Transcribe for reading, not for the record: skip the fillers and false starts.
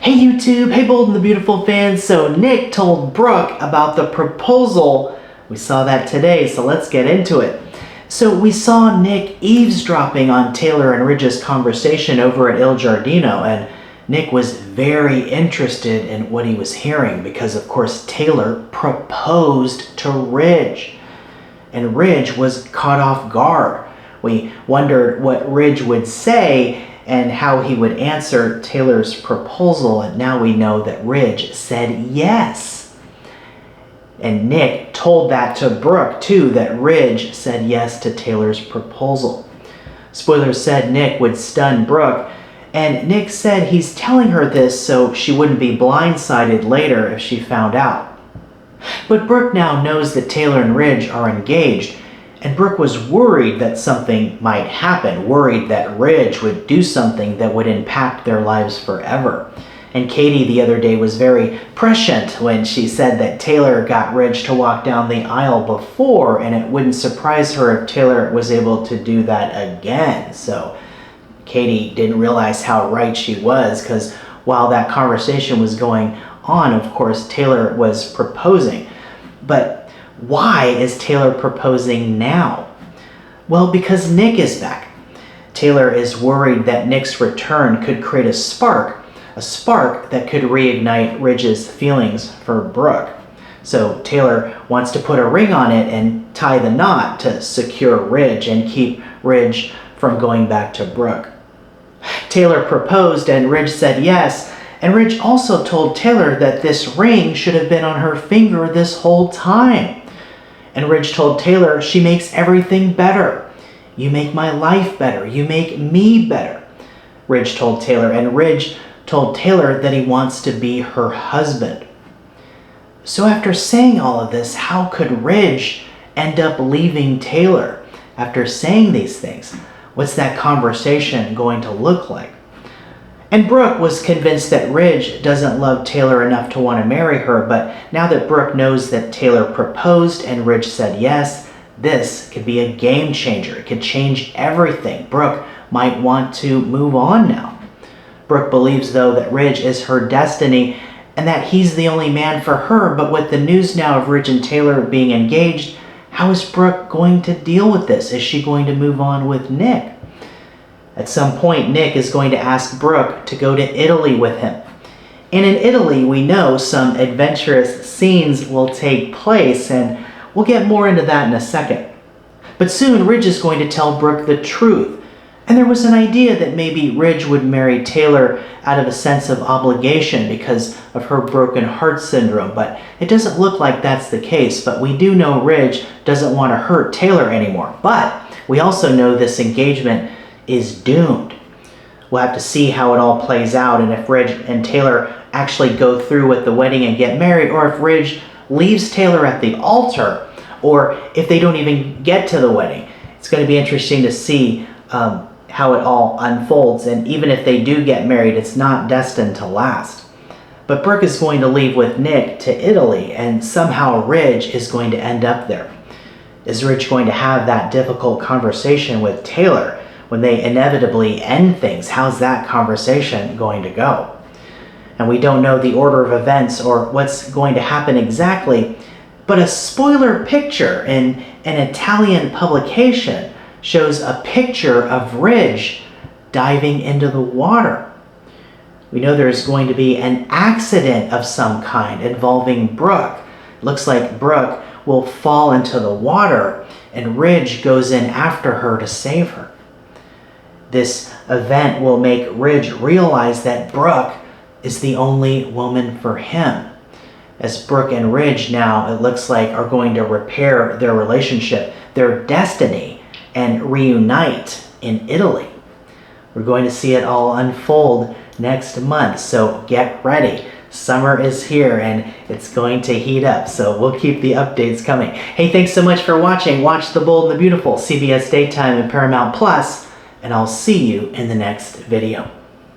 Hey YouTube, hey Bold and the Beautiful fans. So Nick told Brooke about the proposal. We saw that today, so let's get into it. So we saw Nick eavesdropping on Taylor and Ridge's conversation over at Il Giardino, and Nick was very interested in what he was hearing because, of course, Taylor proposed to Ridge. And Ridge was caught off guard. We wondered what Ridge would say and how he would answer Taylor's proposal, and now we know that Ridge said yes. And Nick told that to Brooke too, that Ridge said yes to Taylor's proposal. Spoilers said Nick would stun Brooke, and Nick said he's telling her this so she wouldn't be blindsided later if she found out. But Brooke now knows that Taylor and Ridge are engaged, and Brooke was worried that something might happen, worried that Ridge would do something that would impact their lives forever. And Katie the other day was very prescient when she said that Taylor got Ridge to walk down the aisle before, and it wouldn't surprise her if Taylor was able to do that again. So Katie didn't realize how right she was, because while that conversation was going on, of course, Taylor was proposing. But why is Taylor proposing now? Well, because Nick is back. Taylor is worried that Nick's return could create a spark that could reignite Ridge's feelings for Brooke. So Taylor wants to put a ring on it and tie the knot to secure Ridge and keep Ridge from going back to Brooke. Taylor proposed and Ridge said yes, and Ridge also told Taylor that this ring should have been on her finger this whole time. And Ridge told Taylor, she makes everything better. You make my life better. You make me better. Ridge told Taylor, and Ridge told Taylor that he wants to be her husband. So after saying all of this, how could Ridge end up leaving Taylor? After saying these things, what's that conversation going to look like? And Brooke was convinced that Ridge doesn't love Taylor enough to want to marry her, but now that Brooke knows that Taylor proposed and Ridge said yes, this could be a game changer. It could change everything. Brooke might want to move on now. Brooke believes, though, that Ridge is her destiny and that he's the only man for her, but with the news now of Ridge and Taylor being engaged, how is Brooke going to deal with this? Is she going to move on with Nick? At some point, Nick is going to ask Brooke to go to Italy with him. And in Italy, we know some adventurous scenes will take place, and we'll get more into that in a second. But soon, Ridge is going to tell Brooke the truth. And there was an idea that maybe Ridge would marry Taylor out of a sense of obligation because of her broken heart syndrome, but it doesn't look like that's the case. But we do know Ridge doesn't want to hurt Taylor anymore. But we also know this engagement is doomed. We'll have to see how it all plays out, and if Ridge and Taylor actually go through with the wedding and get married, or if Ridge leaves Taylor at the altar, or if they don't even get to the wedding. It's going to be interesting to see how it all unfolds, and even if they do get married, it's not destined to last. But Brooke is going to leave with Nick to Italy, and somehow Ridge is going to end up there. Is Ridge going to have that difficult conversation with Taylor when they inevitably end things? How's that conversation going to go? And we don't know the order of events or what's going to happen exactly, but a spoiler picture in an Italian publication shows a picture of Ridge diving into the water. We know there's going to be an accident of some kind involving Brooke. It looks like Brooke will fall into the water and Ridge goes in after her to save her. This event will make Ridge realize that Brooke is the only woman for him. As Brooke and Ridge now, it looks like, are going to repair their relationship, their destiny, and reunite in Italy. We're going to see it all unfold next month, so get ready. Summer is here and it's going to heat up, so we'll keep the updates coming. Hey, thanks so much for watching. Watch The Bold and the Beautiful, CBS Daytime and Paramount Plus, and I'll see you in the next video.